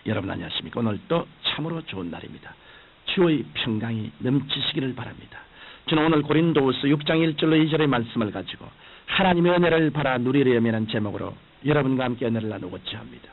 여러분 안녕하십니까? 오늘 또 참으로 좋은 날입니다. 주의 평강이 넘치시기를 바랍니다. 저는 오늘 고린도후서 6장 1절로 2절의 말씀을 가지고 하나님의 은혜를 바라 누리려면 하는 제목으로 여러분과 함께 은혜를 나누고자 합니다.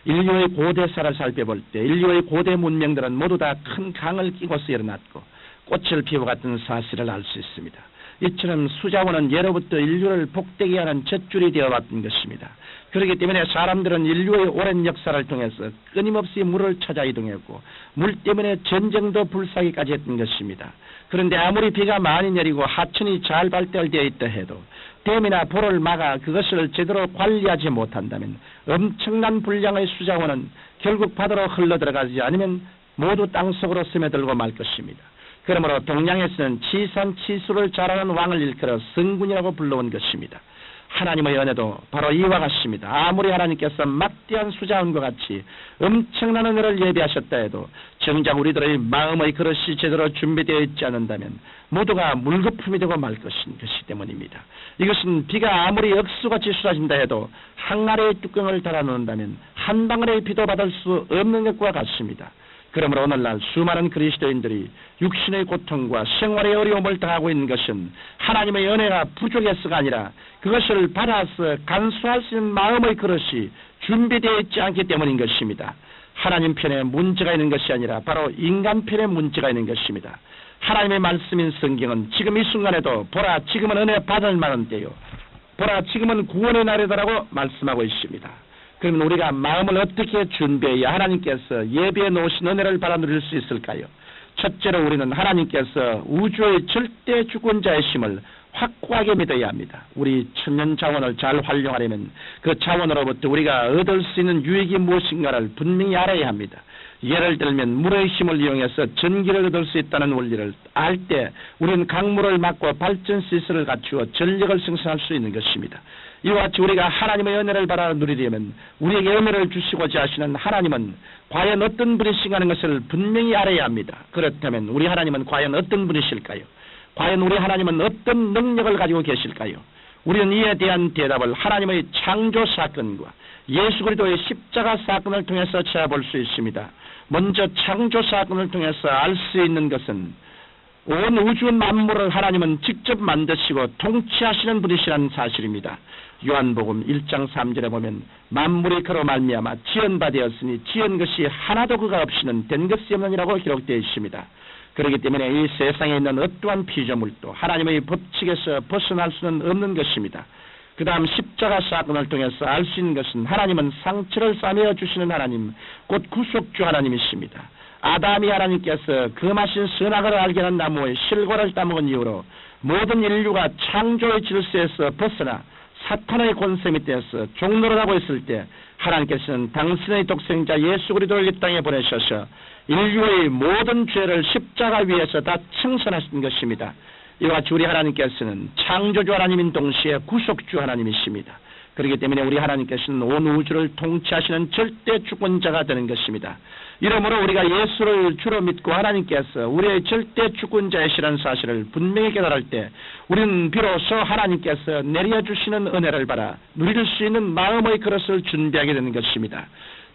인류의 고대사를 살펴볼 때 인류의 고대 문명들은 모두 다 큰 강을 끼고서 일어났고 꽃을 피워갔던 사실을 알 수 있습니다. 이처럼 수자원은 예로부터 인류를 복되게 하는 젖줄이 되어왔던 것입니다. 그렇기 때문에 사람들은 인류의 오랜 역사를 통해서 끊임없이 물을 찾아 이동했고 물 때문에 전쟁도 불사기까지 했던 것입니다. 그런데 아무리 비가 많이 내리고 하천이 잘 발달되어 있다 해도 댐이나 보를 막아 그것을 제대로 관리하지 못한다면 엄청난 분량의 수자원은 결국 바다로 흘러들어가지 않으면 모두 땅속으로 스며들고 말 것입니다. 그러므로 동양에서는 치산치수를 잘하는 왕을 일컬어 성군이라고 불러온 것입니다. 하나님의 은혜도 바로 이와 같습니다. 아무리 하나님께서 막대한 수자원과 같이 엄청난 은혜를 예비하셨다 해도 정작 우리들의 마음의 그릇이 제대로 준비되어 있지 않는다면 모두가 물거품이 되고 말 것인 것이 때문입니다. 이것은 비가 아무리 억수같이 쏟아진다 해도 항아리의 뚜껑을 달아놓는다면 한 방울의 비도 받을 수 없는 것과 같습니다. 그러므로 오늘날 수많은 그리스도인들이 육신의 고통과 생활의 어려움을 당하고 있는 것은 하나님의 은혜가 부족해서가 아니라 그것을 받아서 간수할 수 있는 마음의 그릇이 준비되어 있지 않기 때문인 것입니다. 하나님 편에 문제가 있는 것이 아니라 바로 인간 편에 문제가 있는 것입니다. 하나님의 말씀인 성경은 지금 이 순간에도 보라 지금은 은혜 받을 만한 때요 보라 지금은 구원의 날이다라고 말씀하고 있습니다. 그러면 우리가 마음을 어떻게 준비해야 하나님께서 예비해 놓으신 은혜를 받아 누릴 수 있을까요? 첫째로 우리는 하나님께서 우주의 절대 주권자이심을 확고하게 믿어야 합니다. 우리 천년 자원을 잘 활용하려면 그 자원으로부터 우리가 얻을 수 있는 유익이 무엇인가를 분명히 알아야 합니다. 예를 들면 물의 힘을 이용해서 전기를 얻을 수 있다는 원리를 알 때 우리는 강물을 막고 발전 시설을 갖추어 전력을 생산할 수 있는 것입니다. 이와 같이 우리가 하나님의 은혜를 받아 누리려면 우리에게 은혜를 주시고자 하시는 하나님은 과연 어떤 분이신가 하는 것을 분명히 알아야 합니다. 그렇다면 우리 하나님은 과연 어떤 분이실까요? 과연 우리 하나님은 어떤 능력을 가지고 계실까요? 우리는 이에 대한 대답을 하나님의 창조 사건과 예수 그리스도의 십자가 사건을 통해서 찾아볼 수 있습니다. 먼저 창조 사건을 통해서 알 수 있는 것은 온 우주 만물을 하나님은 직접 만드시고 통치하시는 분이시라는 사실입니다. 요한복음 1장 3절에 보면 만물이 그로 말미암아 지은 바 되었으니 지은 것이 하나도 그가 없이는 된 것이 없느니라고 기록되어 있습니다. 그렇기 때문에 이 세상에 있는 어떠한 피조물도 하나님의 법칙에서 벗어날 수는 없는 것입니다. 그 다음 십자가 사건을 통해서 알 수 있는 것은 하나님은 상처를 싸매어 주시는 하나님, 곧 구속주 하나님이십니다. 아담이 하나님께서 금하신 선악을 알게 하는 나무의 실과를 따먹은 이후로 모든 인류가 창조의 질서에서 벗어나 사탄의 권세 밑에서 종노를 하고 있을 때 하나님께서는 당신의 독생자 예수 그리스도를 이 땅에 보내셔서 인류의 모든 죄를 십자가 위에서 다 청산하신 것입니다. 이와 같이 우리 하나님께서는 창조주 하나님인 동시에 구속주 하나님이십니다. 그렇기 때문에 우리 하나님께서는 온 우주를 통치하시는 절대 주권자가 되는 것입니다. 이러므로 우리가 예수를 주로 믿고 하나님께서 우리의 절대 주권자이시라는 사실을 분명히 깨달을 때 우리는 비로소 하나님께서 내려주시는 은혜를 받아 누릴 수 있는 마음의 그릇을 준비하게 되는 것입니다.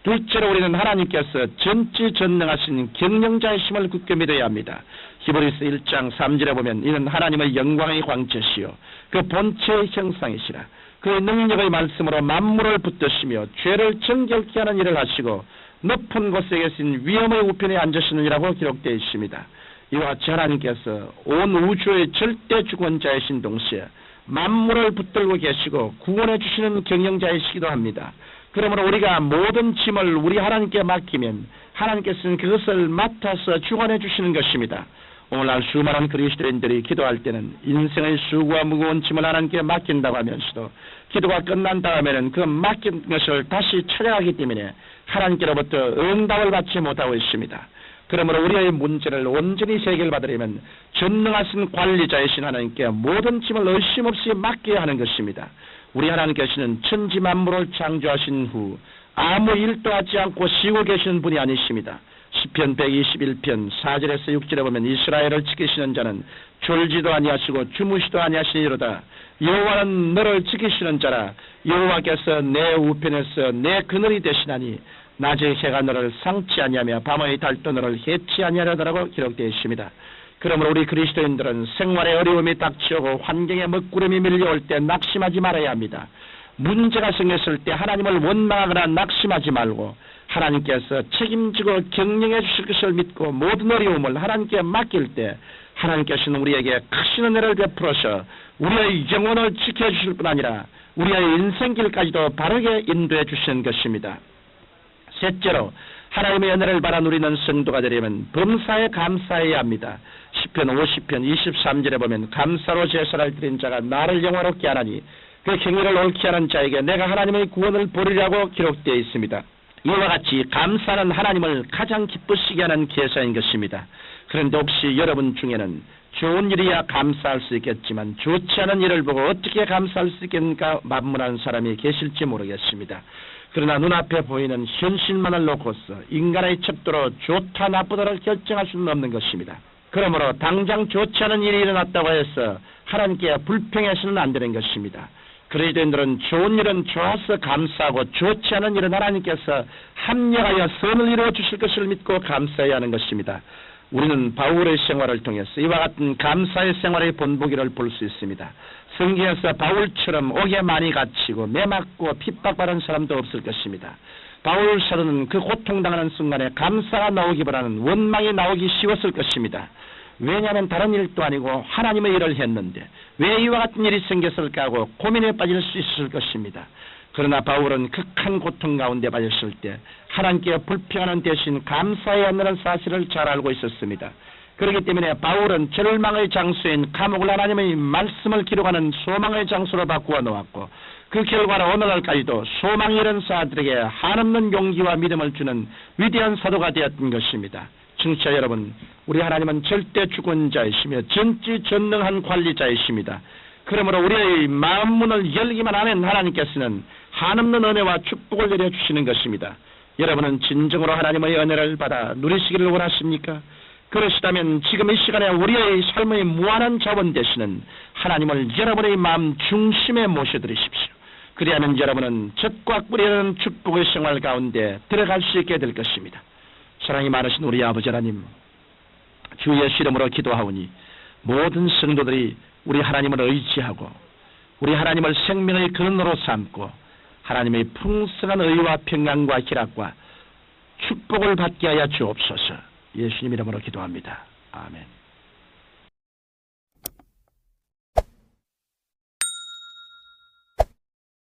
둘째로 우리는 하나님께서 전지전능하신 경영자이심을 굳게 믿어야 합니다. 히브리서 1장 3절에 보면 이는 하나님의 영광의 광채시요 그 본체의 형상이시라 그의 능력의 말씀으로 만물을 붙드시며 죄를 정결케 하는 일을 하시고 높은 곳에 계신 위엄의 우편에 앉으시느니라고 기록되어 있습니다. 이와 같이 하나님께서 온 우주의 절대 주권자이신 동시에 만물을 붙들고 계시고 구원해 주시는 경영자이시기도 합니다. 그러므로 우리가 모든 짐을 우리 하나님께 맡기면 하나님께서는 그것을 맡아서 주관해 주시는 것입니다. 오늘날 수많은 그리스도인들이 기도할 때는 인생의 수고와 무거운 짐을 하나님께 맡긴다고 하면서도 기도가 끝난 다음에는 그 맡긴 것을 다시 찾아가기 때문에 하나님께로부터 응답을 받지 못하고 있습니다. 그러므로 우리의 문제를 온전히 해결받으려면 전능하신 관리자이신 하나님께 모든 짐을 의심 없이 맡겨야 하는 것입니다. 우리 하나님께서는 천지 만물을 창조하신 후 아무 일도 하지 않고 쉬고 계시는 분이 아니십니다. 시편 121편 4절에서 6절에 보면 이스라엘을 지키시는 자는 졸지도 아니하시고 주무시도 아니하시니로다. 여호와는 너를 지키시는 자라. 여호와께서 내 우편에서 내 그늘이 되시나니 낮의 해가 너를 상치 아니하며 밤의 달도 너를 해치 아니하려더라고 기록되어 있습니다. 그러므로 우리 그리스도인들은 생활의 어려움이 닥쳐오고 환경의 먹구름이 밀려올 때 낙심하지 말아야 합니다. 문제가 생겼을 때 하나님을 원망하거나 낙심하지 말고 하나님께서 책임지고 경영해 주실 것을 믿고 모든 어려움을 하나님께 맡길 때 하나님께서는 우리에게 크신 은혜를 베풀어서 우리의 영혼을 지켜주실 뿐 아니라 우리의 인생길까지도 바르게 인도해 주시는 것입니다. 셋째로 하나님의 은혜를 받아 누리는 성도가 되려면 범사에 감사해야 합니다. 시편 50편 23절에 보면 감사로 제사를 드린 자가 나를 영화롭게 하나니 그 경외를 옳게 하는 자에게 내가 하나님의 구원을 보리라고 기록되어 있습니다. 이와 같이 감사는 하나님을 가장 기쁘시게 하는 계사인 것입니다. 그런데 혹시 여러분 중에는 좋은 일이야 감사할 수 있겠지만 좋지 않은 일을 보고 어떻게 감사할 수 있겠는가 만문하는 사람이 계실지 모르겠습니다. 그러나 눈앞에 보이는 현실만을 놓고서 인간의 척도로 좋다 나쁘다를 결정할 수는 없는 것입니다. 그러므로 당장 좋지 않은 일이 일어났다고 해서 하나님께 불평해서는 안 되는 것입니다. 그리스도인들은 좋은 일은 좋아서 감사하고 좋지 않은 일은 하나님께서 합력하여 선을 이루어 주실 것을 믿고 감사해야 하는 것입니다. 우리는 바울의 생활을 통해서 이와 같은 감사의 생활의 본보기를 볼 수 있습니다. 성경에서 바울처럼 옥에 많이 갇히고 매맞고 핍박받은 사람도 없을 것입니다. 바울 사도는 그 고통당하는 순간에 감사가 나오기보다는 원망이 나오기 쉬웠을 것입니다. 왜냐하면 다른 일도 아니고 하나님의 일을 했는데 왜 이와 같은 일이 생겼을까 하고 고민에 빠질 수 있을 것입니다. 그러나 바울은 극한 고통 가운데 빠졌을 때 하나님께 불평하는 대신 감사해야 한다는 사실을 잘 알고 있었습니다. 그렇기 때문에 바울은 절망의 장소인 감옥을 하나님의 말씀을 기록하는 소망의 장소로 바꾸어 놓았고 그 결과로 오늘날까지도 소망이 이런 사람들에게 한없는 용기와 믿음을 주는 위대한 사도가 되었던 것입니다. 청취자 여러분, 우리 하나님은 절대 주권자이시며 전지전능한 관리자이십니다. 그러므로 우리의 마음 문을 열기만 하면 하나님께서는 한없는 은혜와 축복을 내려주시는 것입니다. 여러분은 진정으로 하나님의 은혜를 받아 누리시기를 원하십니까? 그러시다면 지금 이 시간에 우리의 삶의 무한한 자원 되시는 하나님을 여러분의 마음 중심에 모셔드리십시오. 그리하면 여러분은 젖과 꿀이라는 축복의 생활 가운데 들어갈 수 있게 될 것입니다. 사랑이 많으신 우리 아버지 하나님, 주 예수 이름으로 기도하오니 모든 성도들이 우리 하나님을 의지하고 우리 하나님을 생명의 근원으로 삼고 하나님의 풍성한 의와 평강과 희락과 축복을 받게 하여 주옵소서. 예수님 이름으로 기도합니다. 아멘.